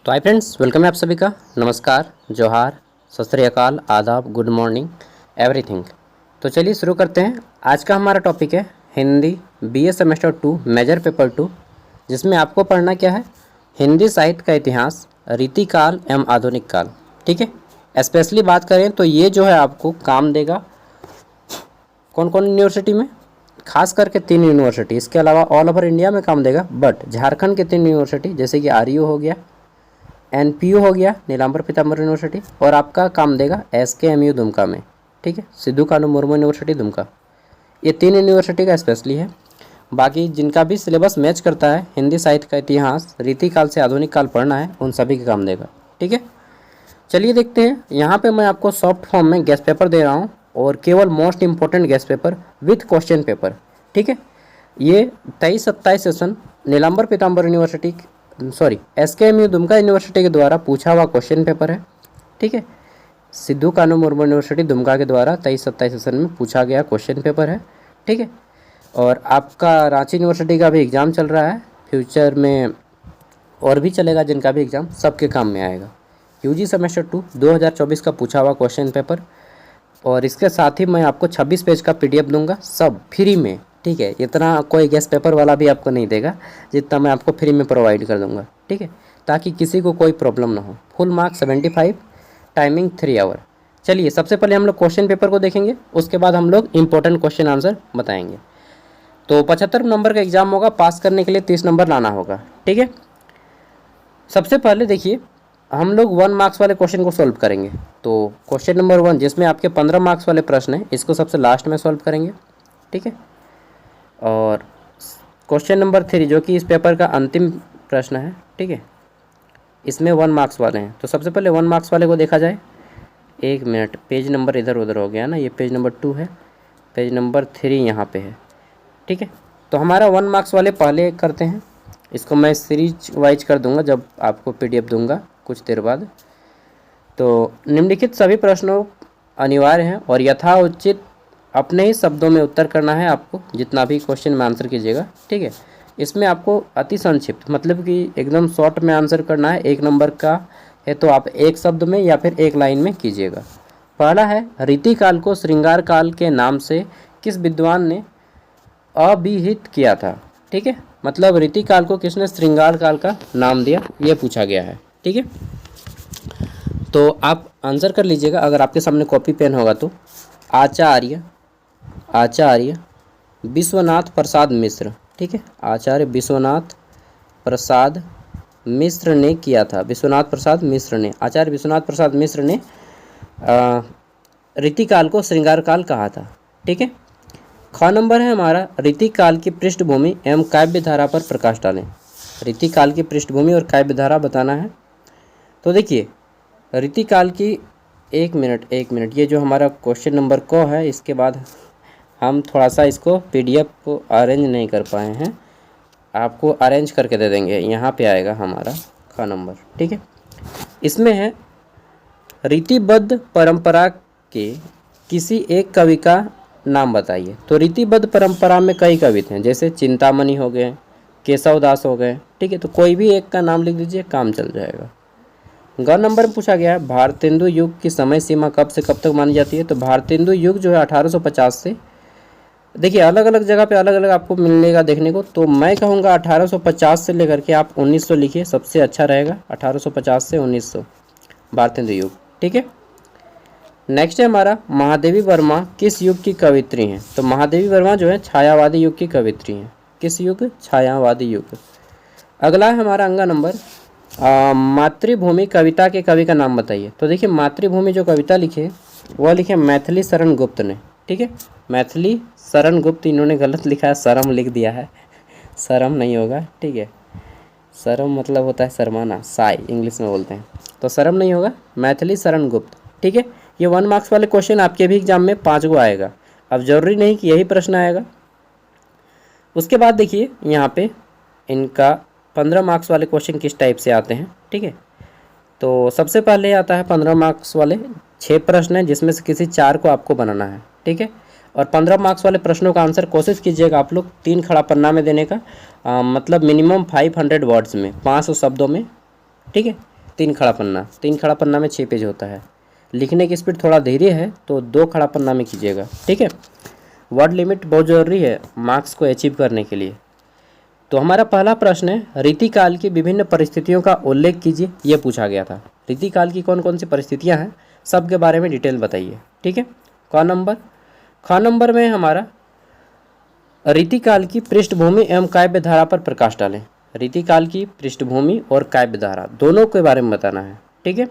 तो hi friends, welcome है आप सभी का। नमस्कार, जोहार, सत श्री अकाल, आदाब, गुड मॉर्निंग, एवरीथिंग। तो चलिए शुरू करते हैं। आज का हमारा टॉपिक है Hindi BA semester 2 major paper 2, जिसमें आपको पढ़ना क्या है, हिंदी साहित्य का इतिहास, रीतिकाल एवं आधुनिक काल। ठीक है। स्पेशली बात करें तो ये जो है आपको काम देगा कौन कौन यूनिवर्सिटी में, खास करके 3 यूनिवर्सिटी, इसके अलावा ऑल ओवर इंडिया में काम देगा। बट झारखंड के 3 यूनिवर्सिटी जैसे कि आरयू हो गया, एनपीयू हो गया नीलांबर पीताम्बर यूनिवर्सिटी, और आपका काम देगा एसकेएमयू दुमका में। ठीक है, सिद्धू कानू मुर्मू यूनिवर्सिटी दुमका। ये 3 यूनिवर्सिटी का स्पेशली है। बाकी जिनका भी सिलेबस मैच करता है, हिंदी साहित्य का इतिहास, रीतिकाल से आधुनिक काल पढ़ना है, उन सभी के काम देगा। ठीक है, चलिए देखते हैं। यहाँ पे मैं आपको सॉफ्ट फॉर्म में गेस्ट पेपर दे रहा हूँ, और केवल most important guest paper with question paper. ठीक है, ये 23-27 सेशन नीलांबर पीताम्बर यूनिवर्सिटी एसकेएमयू दुमका यूनिवर्सिटी के द्वारा पूछा हुआ क्वेश्चन पेपर है। ठीक है, सिद्धू कानू मुर्मू यूनिवर्सिटी दुमका के द्वारा 23-27 सेशन में पूछा गया क्वेश्चन पेपर है। ठीक है, और आपका रांची यूनिवर्सिटी का भी एग्ज़ाम चल रहा है, फ्यूचर में और भी चलेगा, जिनका भी एग्ज़ाम सबके काम में आएगा। यूजी सेमेस्टर 2 2024 का पूछा हुआ क्वेश्चन पेपर, और इसके साथ ही मैं आपको 26 पेज का पीडीएफ दूंगा, सब फ्री में। ठीक है, इतना कोई गेस्ट पेपर वाला भी आपको नहीं देगा जितना मैं आपको फ्री में प्रोवाइड कर दूंगा। ठीक है, ताकि किसी को कोई प्रॉब्लम ना हो। Full mark 75, timing 3 hour. चलिए सबसे पहले हम लोग क्वेश्चन पेपर को देखेंगे, उसके बाद हम लोग इंपॉर्टेंट क्वेश्चन आंसर बताएंगे। तो 75 नंबर का एग्जाम होगा, पास करने के लिए 30 नंबर लाना होगा। ठीक है, सबसे पहले देखिए हम लोग 1 मार्क्स वाले क्वेश्चन को सॉल्व करेंगे। तो क्वेश्चन नंबर 1, जिसमें आपके 15 मार्क्स वाले प्रश्न हैं, इसको सबसे लास्ट में सॉल्व करेंगे। ठीक है, और क्वेश्चन नंबर 3 जो कि इस पेपर का अंतिम प्रश्न है। ठीक है, इसमें 1 मार्क्स वाले हैं। तो सबसे पहले 1 मार्क्स वाले को देखा जाए। 1 मिनट, पेज नंबर इधर उधर हो गया ना, ये पेज नंबर 2 है, पेज नंबर 3 यहाँ पे है। ठीक है, तो हमारा 1 मार्क्स वाले पहले करते हैं। इसको मैं सीरीज वाइज कर दूंगा जब आपको पीडीएफ दूंगा कुछ देर बाद। तो निम्नलिखित सभी प्रश्नों अनिवार्य हैं, और यथाउचित अपने ही शब्दों में उत्तर करना है आपको, जितना भी क्वेश्चन में आंसर कीजिएगा। ठीक है, इसमें आपको अति संक्षिप्त, मतलब कि एकदम शॉर्ट में आंसर करना है। 1 नंबर का है तो आप 1 शब्द में या फिर 1 लाइन में कीजिएगा। पहला है, रीतिकाल को श्रृंगार काल के नाम से किस विद्वान ने अभिहित किया था। ठीक है, मतलब रीतिकाल को किसने श्रृंगार काल का नाम दिया, ये पूछा गया है। ठीक है, तो आप आंसर कर लीजिएगा अगर आपके सामने कॉपी पेन होगा तो। आचार्य विश्वनाथ प्रसाद मिश्र। ठीक है, आचार्य विश्वनाथ प्रसाद मिश्र ने किया था। आचार्य विश्वनाथ प्रसाद मिश्र ने रीतिकाल को श्रृंगार काल कहा था। ठीक है, ख नंबर है हमारा, रीतिकाल की पृष्ठभूमि एवं काव्य धारा पर प्रकाश डालें। रीतिकाल की पृष्ठभूमि और काव्य धारा बताना है। तो देखिए रीतिकाल की, एक मिनट, ये जो हमारा क्वेश्चन नंबर को है, इसके बाद हम थोड़ा सा इसको पीडीएफ को अरेंज नहीं कर पाए हैं, आपको अरेंज करके दे देंगे। यहाँ पे आएगा हमारा ख नंबर। ठीक है, इसमें है, रीतिबद्ध परंपरा के किसी एक कवि का नाम बताइए। तो रीतिबद्ध परंपरा में कई कवि थे, जैसे चिंतामणि हो गए, केशव दास हो गए। ठीक है, तो कोई भी एक का नाम लिख दीजिए, काम चल जाएगा। ग नंबर में पूछा गया है, भारतेंदु युग की समय सीमा कब से कब तक मानी जाती है। तो भारतेंदु युग जो है 1850 से, देखिए अलग अलग जगह पे अलग अलग आपको मिलेगा देखने को। तो मैं कहूँगा 1850 से लेकर के आप 1900 लिखिए, सबसे अच्छा रहेगा। 1850 से 1900 भारतेंदु युग। ठीक है, नेक्स्ट है हमारा, महादेवी वर्मा किस युग की कवित्री हैं। तो महादेवी वर्मा जो है छायावादी युग की कवित्री हैं। किस युग? छायावादी युग। अगला है हमारा अंगा नंबर, मातृभूमि कविता के कवि का नाम बताइए। तो देखिए मातृभूमि जो कविता लिखे वह लिखे मैथिली शरण गुप्त ने। ठीक है, मैथिली शरण गुप्त, इन्होंने गलत लिखा है, शरम लिख दिया है, शरम नहीं होगा। ठीक है, शरम मतलब होता है शर्माना, साई इंग्लिश में बोलते हैं, तो शरम नहीं होगा, मैथिली शरण गुप्त। ठीक है, ये 1 मार्क्स वाले क्वेश्चन आपके भी एग्जाम में 5 गो आएगा। अब जरूरी नहीं कि यही प्रश्न आएगा। उसके बाद देखिए यहाँ पे इनका 15 मार्क्स वाले क्वेश्चन किस टाइप से आते हैं। ठीक है, तो सबसे पहले आता है 15 मार्क्स वाले 6 प्रश्न हैं, जिसमें से किसी 4 को आपको बनाना है। ठीक है, और 15 मार्क्स वाले प्रश्नों का आंसर कोशिश कीजिएगा आप लोग 3 खड़ा पन्ना में देने का, मतलब मिनिमम 500 वर्ड्स में, 500 शब्दों में। ठीक है, 3 खड़ा पन्ना, 3 खड़ा पन्ना में 6 पेज होता है। लिखने की स्पीड थोड़ा धीरे है तो 2 खड़ा पन्ना में कीजिएगा, ठीक है। वर्ड लिमिट बहुत ज़रूरी है मार्क्स को अचीव करने के लिए। तो हमारा पहला प्रश्न है, रीतिकाल की विभिन्न परिस्थितियों का उल्लेख कीजिए, ये पूछा गया था। रीतिकाल की कौन कौन सी परिस्थितियाँ हैं सब के बारे में डिटेल बताइए, ठीक है। ख नंबर में हमारा रीतिकाल की पृष्ठभूमि एवं काव्य धारा पर प्रकाश डालें। रीतिकाल की पृष्ठभूमि और काव्य धारा दोनों के बारे में बताना है, ठीक है।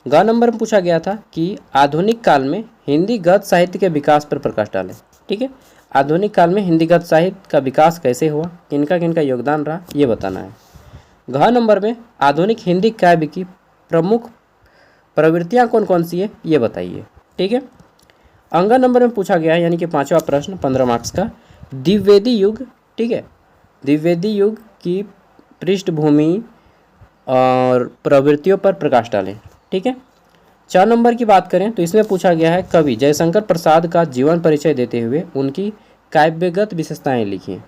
ग नंबर में पूछा गया था कि आधुनिक काल में हिंदी गद्य साहित्य के विकास पर प्रकाश डालें, ठीक है। आधुनिक काल में हिंदी गद्य साहित्य का विकास कैसे हुआ, किनका योगदान रहा, ये बताना है। घ नंबर में आधुनिक हिंदी काव्य की प्रमुख प्रवृत्तियाँ कौन कौन सी है, ये बताइए, ठीक है। अंग नंबर में पूछा गया है, यानी कि 5वां प्रश्न 15 मार्क्स का, द्विवेदी युग, ठीक है। द्विवेदी युग की पृष्ठभूमि और प्रवृत्तियों पर प्रकाश डालें, ठीक है। 4 नंबर की बात करें तो इसमें पूछा गया है, कवि जयशंकर प्रसाद का जीवन परिचय देते हुए उनकी काव्यगत विशेषताएं लिखिए,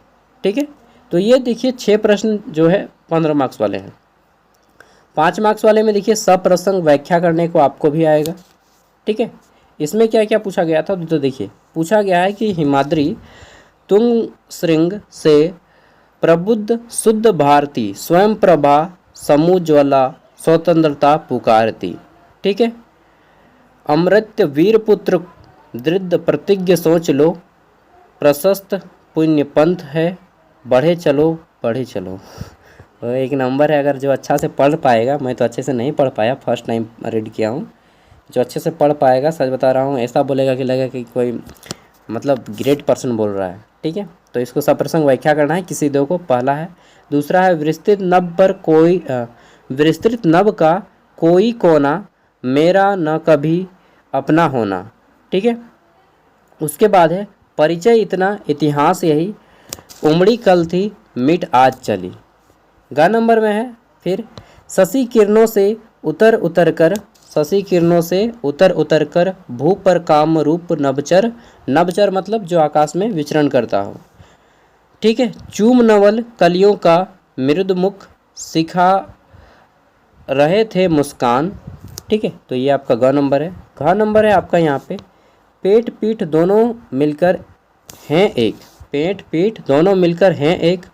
ठीक है। तो ये देखिए 6 प्रश्न जो है 15 मार्क्स वाले हैं। 5 मार्क्स वाले में देखिए सप्रसंग व्याख्या करने को आपको भी आएगा, ठीक है। इसमें क्या क्या पूछा गया था, तो देखिए पूछा गया है कि हिमाद्री तुंग श्रृंग से प्रबुद्ध शुद्ध भारती स्वयं प्रभा समुज्वला स्वतंत्रता पुकारती, ठीक है। अमृत वीरपुत्र दृढ़ प्रतिज्ञ सोच लो, प्रशस्त पुण्य पंथ है, बढ़े चलो बढ़े चलो। तो एक नंबर है, अगर जो अच्छा से पढ़ पाएगा, मैं तो अच्छे से नहीं पढ़ पाया, फर्स्ट टाइम रीड किया हूँ, जो अच्छे से पढ़ पाएगा, सच बता रहा हूँ, ऐसा बोलेगा कि लगेगा कि कोई मतलब ग्रेट पर्सन बोल रहा है, ठीक है। तो इसको सप्रसंग व्याख्या करना है, किसी दो को, पहला है। दूसरा है विस्तृत नभ पर कोई विस्तृत नभ का कोई कोना मेरा न कभी अपना होना, ठीक है। उसके बाद है परिचय इतना इतिहास यही उमड़ी कल थी मिट आज चली। गा नंबर में है फिर शशि किरणों से उतर उतर कर, शशि किरणों से उतर उतर कर भू पर काम रूप नभचर, नभचर मतलब जो आकाश में विचरण करता हो, ठीक है। चूम नवल कलियों का मृद मुख सिखा रहे थे मुस्कान, ठीक है। तो ये आपका ग नंबर है। घ नंबर है आपका यहाँ पे पेट पीठ दोनों मिलकर हैं एक, पेट पीठ दोनों मिलकर हैं एक,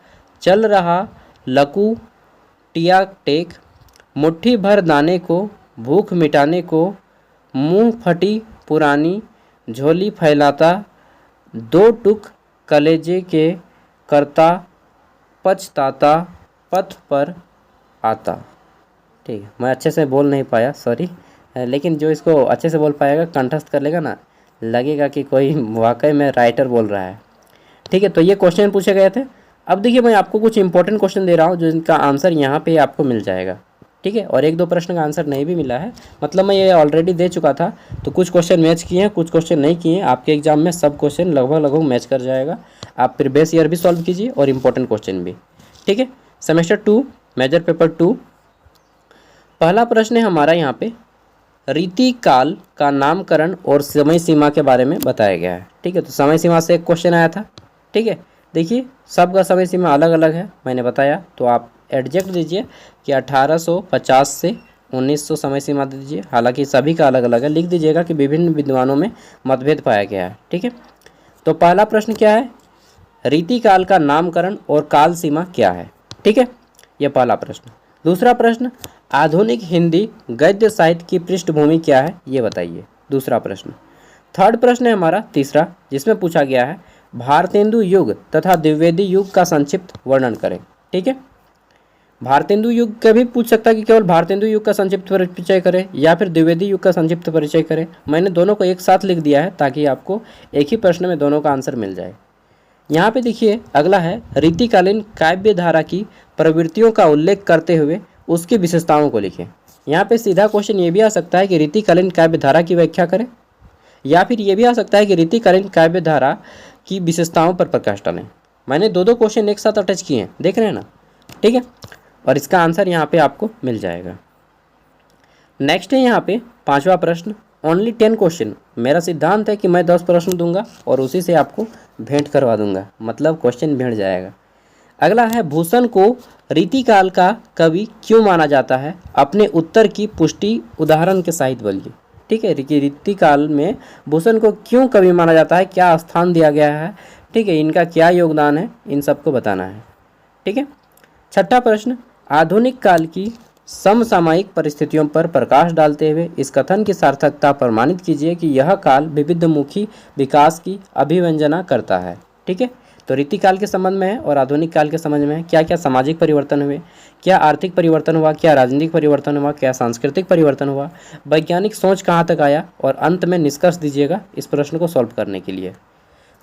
चल रहा लकू टिया टेक, मुट्ठी भर दाने को भूख मिटाने को, मुंह फटी पुरानी झोली फैलाता, 2 टुक कलेजे के करता पछताता पथ पर आता, ठीक है। मैं अच्छे से बोल नहीं पाया, सॉरी, लेकिन जो इसको अच्छे से बोल पाएगा, कंठस्थ कर लेगा ना, लगेगा कि कोई वाकई में राइटर बोल रहा है, ठीक है। तो ये क्वेश्चन पूछे गए थे। अब देखिए मैं आपको कुछ इंपॉर्टेंट क्वेश्चन दे रहा हूँ, जो इनका आंसर यहाँ पे आपको मिल जाएगा, ठीक है। और 1-2 प्रश्न का आंसर नहीं भी मिला है, मतलब मैं ये ऑलरेडी दे चुका था, तो कुछ क्वेश्चन मैच किए हैं, कुछ क्वेश्चन नहीं किए हैं। आपके एग्जाम में सब क्वेश्चन लगभग मैच कर जाएगा। आप प्रीवियस ईयर भी सॉल्व कीजिए और इंपॉर्टेंट क्वेश्चन भी, ठीक है। सेमेस्टर 2 मेजर पेपर 2 पहला प्रश्न है हमारा यहाँ पे, रीतिकाल का नामकरण और समय सीमा के बारे में बताया गया है, ठीक है। तो समय सीमा से एक क्वेश्चन आया था, ठीक है। देखिए सबका समय सीमा अलग अलग है, मैंने बताया, तो आप एडजेक्ट दीजिए कि 1850 से 1900 समय सीमा दे दीजिए, हालांकि सभी का अलग अलग है, लिख दीजिएगा कि विभिन्न विद्वानों में मतभेद पाया गया है, ठीक है। तो पहला प्रश्न क्या है, रीतिकाल का नामकरण और काल सीमा क्या है, ठीक है, यह पहला प्रश्न। दूसरा प्रश्न, आधुनिक हिंदी गद्य साहित्य की पृष्ठभूमि क्या है, ये बताइए, दूसरा प्रश्न। थर्ड प्रश्न है हमारा तीसरा, जिसमें पूछा गया है भारतेंदु युग तथा द्विवेदी युग का संक्षिप्त वर्णन करें, ठीक है। भारतेंदु युग का भी पूछ सकता है कि केवल भारतेंदु युग का संक्षिप्त परिचय करें या फिर द्विवेदी युग का संक्षिप्त परिचय करें। मैंने दोनों को एक साथ लिख दिया है ताकि आपको एक ही प्रश्न में दोनों का आंसर मिल जाए। यहाँ पे देखिए अगला है, रीतिकालीन काव्य धारा की प्रवृत्तियों का उल्लेख करते हुए उसकी विशेषताओं को लिखें। यहाँ पे सीधा क्वेश्चन ये भी आ सकता है कि रीतिकालीन काव्य धारा की व्याख्या करें, या फिर ये भी आ सकता है कि रीतिकालीन काव्य धारा की विशेषताओं पर प्रकाश डालें। मैंने दो क्वेश्चन एक साथ अटैच किए हैं, देख रहे हैं ना, ठीक है। और इसका आंसर यहाँ पे आपको मिल जाएगा। नेक्स्ट है यहाँ पे पांचवा प्रश्न, ओनली 10 क्वेश्चन। मेरा सिद्धांत है कि मैं 10 प्रश्न दूंगा और उसी से आपको भेंट करवा दूंगा, मतलब क्वेश्चन भेंट जाएगा। अगला है भूषण को रीतिकाल का कवि क्यों माना जाता है? अपने उत्तर की पुष्टि उदाहरण के सहित बोलिए। ठीक है, रीतिकाल में भूषण को क्यों कवि माना जाता है, क्या स्थान दिया गया है, ठीक है, इनका क्या योगदान है, इन सबको बताना है। ठीक है। छठा प्रश्न, आधुनिक काल की समसामयिक परिस्थितियों पर प्रकाश डालते हुए इस कथन की सार्थकता प्रमाणित कीजिए कि यह काल विविधमुखी विकास की अभिव्यंजना करता है। ठीक है, तो रीतिकाल के संबंध में है और आधुनिक काल के संबंध में है। क्या क्या सामाजिक परिवर्तन हुए, क्या आर्थिक परिवर्तन हुआ, क्या राजनीतिक परिवर्तन हुआ, क्या सांस्कृतिक परिवर्तन हुआ, वैज्ञानिक सोच कहाँ तक आया, और अंत में निष्कर्ष दीजिएगा इस प्रश्न को सॉल्व करने के लिए।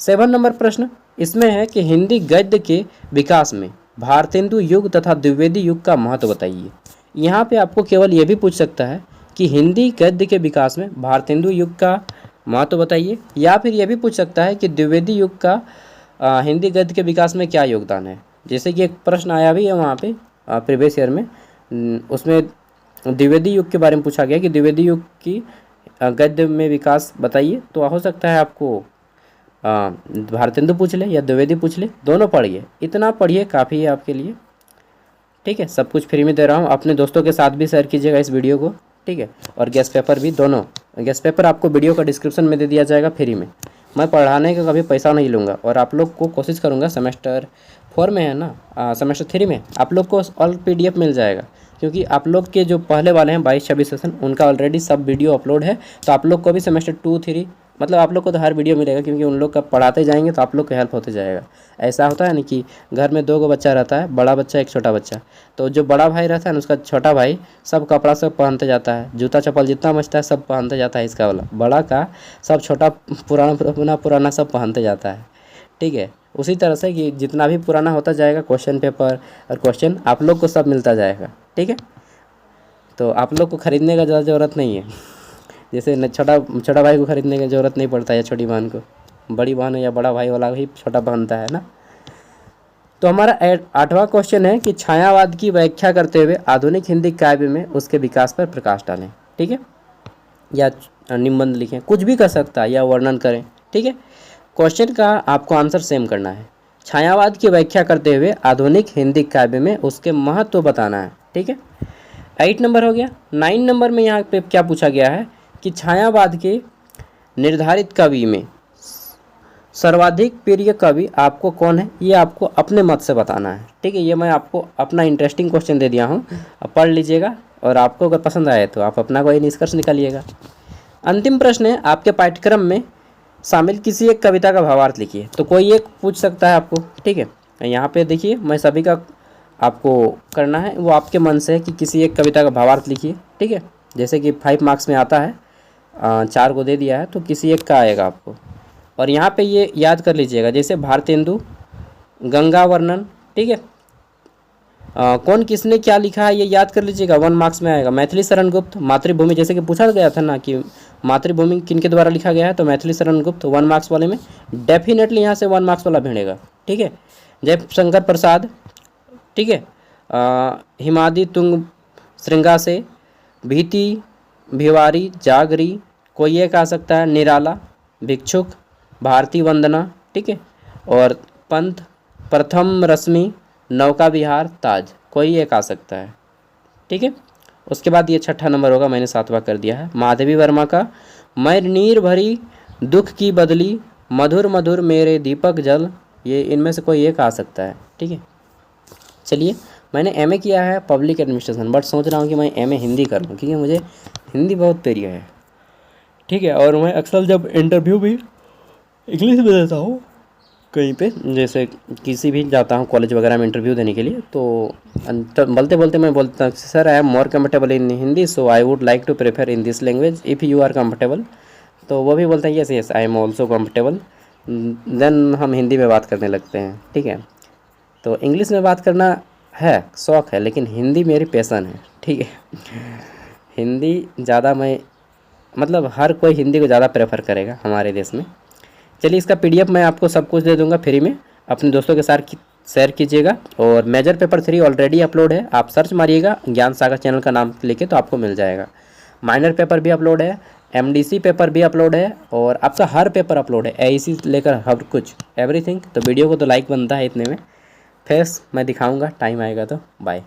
7 नंबर प्रश्न इसमें है कि हिंदी गद्य के विकास में भारतेंदु युग तथा द्विवेदी युग का महत्व बताइए। यहाँ पे आपको केवल ये भी पूछ सकता है कि हिंदी गद्य के विकास में भारतेंदु युग का महत्व बताइए, या फिर ये भी पूछ सकता है कि द्विवेदी युग का हिंदी गद्य के विकास में क्या योगदान है। जैसे कि एक प्रश्न आया भी है वहाँ पे प्रीवियस ईयर में, उसमें द्विवेदी युग के बारे में पूछा गया कि द्विवेदी युग की गद्य में विकास बताइए। तो हो सकता है आपको भारतेंदु पूछ ले या द्विवेदी पूछ ले, दोनों पढ़िए, इतना पढ़िए काफ़ी है आपके लिए। ठीक है, सब कुछ फ्री में दे रहा हूँ, अपने दोस्तों के साथ भी शेयर कीजिएगा इस वीडियो को। ठीक है, और गेस्ट पेपर भी, दोनों गेस्ट पेपर आपको वीडियो का डिस्क्रिप्शन में दे दिया जाएगा फ्री में। मैं पढ़ाने का कभी पैसा नहीं लूँगा, और आप लोग को कोशिश करूँगा सेमेस्टर 4 में है ना, सेमेस्टर 3 में आप लोग को ऑल PDF मिल जाएगा, क्योंकि आप लोग के जो पहले वाले हैं 22-26 सेशन, उनका ऑलरेडी सब वीडियो अपलोड है। तो आप लोग को भी सेमेस्टर 2, 3 मतलब आप लोग को तो हर वीडियो मिलेगा, क्योंकि उन लोग का पढ़ाते जाएंगे तो आप लोग को हेल्प होते जाएगा। ऐसा होता है ना कि घर में 2 बच्चा रहता है, बड़ा बच्चा एक छोटा बच्चा, तो जो बड़ा भाई रहता है ना उसका छोटा भाई सब कपड़ा सब पहनते जाता है, जूता चप्पल जितना बचता है सब पहनते जाता है, इसका वाला बड़ा का सब छोटा पुराना सब पहनते जाता है। ठीक है, उसी तरह से कि जितना भी पुराना होता जाएगा क्वेश्चन पेपर और क्वेश्चन आप लोग को सब मिलता जाएगा। ठीक है, तो आप लोग को ख़रीदने का ज़्यादा ज़रूरत नहीं है, जैसे छोटा भाई को ख़रीदने की ज़रूरत नहीं पड़ता है, या छोटी बहन को, बड़ी बहन या बड़ा भाई वाला ही छोटा पहनता है ना। तो हमारा 8वां क्वेश्चन है कि छायावाद की व्याख्या करते हुए आधुनिक हिंदी काव्य में उसके विकास पर प्रकाश डालें। ठीक है, या निबंध लिखें, कुछ भी कर सकता है, या वर्णन करें। ठीक है, क्वेश्चन का आपको आंसर सेम करना है। छायावाद की व्याख्या करते हुए आधुनिक हिंदी काव्य में उसके महत्व बताना है। ठीक है, 8 नंबर हो गया। 9 नंबर में यहाँ पे क्या पूछा गया है कि छायावाद के निर्धारित कवि में सर्वाधिक प्रिय कवि आपको कौन है, ये आपको अपने मत से बताना है। ठीक है, ये मैं आपको अपना इंटरेस्टिंग क्वेश्चन दे दिया हूँ, अब पढ़ लीजिएगा, और आपको अगर पसंद आए तो आप अपना कोई निष्कर्ष निकालिएगा। अंतिम प्रश्न है, आपके पाठ्यक्रम में शामिल किसी एक कविता का भावार्थ लिखिए। तो कोई एक पूछ सकता है आपको। ठीक है, यहाँ पे देखिए, मैं सभी का आपको करना है, वो आपके मन से है कि किसी एक कविता का भावार्थ लिखिए। ठीक है, जैसे कि 5 मार्क्स में आता है, 4 को दे दिया है, तो किसी एक का आएगा आपको। और यहाँ पे ये याद कर लीजिएगा, जैसे भारतेंदु, गंगा वर्णन। ठीक है, कौन किसने क्या लिखा है ये याद कर लीजिएगा, 1 मार्क्स में आएगा। मैथिली शरण गुप्त, मातृभूमि, जैसे कि पूछा गया था ना कि मातृभूमि किन के द्वारा लिखा गया है, तो मैथिली शरण गुप्त 1 मार्क्स वाले में डेफिनेटली यहाँ से 1 मार्क्स वाला भिड़ेगा। ठीक है, जयशंकर प्रसाद। ठीक है, हिमाद्री तुंग श्रृंगा से, भीति भिवारी जागरी, कोई एक आ सकता है, निराला, भिक्षुक, भारती वंदना। ठीक है, और पंत, प्रथम रश्मि, नौका विहार, ताज, कोई एक आ सकता है। ठीक है, उसके बाद ये 6ठा नंबर होगा, मैंने 7वां कर दिया है, माधवी वर्मा का मैं नीर भरी दुख की बदली, मधुर मधुर मेरे दीपक जल, ये इनमें से कोई एक आ सकता है। ठीक है, चलिए, मैंने MA किया है पब्लिक एडमिनिस्ट्रेशन, बट सोच रहा हूँ कि मैं MA हिंदी कर लूँ, क्योंकि मुझे हिंदी बहुत प्रिय है। ठीक है, और मैं अक्सर जब इंटरव्यू भी इंग्लिश में देता हूँ कहीं पे, जैसे किसी भी जाता हूँ कॉलेज वगैरह में इंटरव्यू देने के लिए, तो बोलते बोलते मैं बोलता हूँ sir I am more comfortable in Hindi, so I would like to prefer in this language if you are comfortable. तो वो भी बोलते हैं yes yes I am also comfortable, then हम हिंदी में बात करने लगते हैं। ठीक है, तो इंग्लिश में बात करना है शौक़ है, लेकिन हिंदी मेरी पैसन है। ठीक है, हिंदी ज़्यादा मैं मतलब हर कोई हिंदी को ज़्यादा प्रेफर करेगा हमारे देश में। चलिए, इसका PDF मैं आपको सब कुछ दे दूंगा फ्री में, अपने दोस्तों के साथ शेयर कीजिएगा। और मेजर पेपर 3 ऑलरेडी अपलोड है, आप सर्च मारिएगा ज्ञान सागर चैनल का नाम लेके तो आपको मिल जाएगा। माइनर पेपर भी अपलोड है, MDC पेपर भी अपलोड है, और आपका हर पेपर अपलोड है, AEC लेकर हर कुछ एवरीथिंग। तो वीडियो को तो लाइक बनता है इतने में, फेस मैं दिखाऊंगा, टाइम आएगा तो। बाय।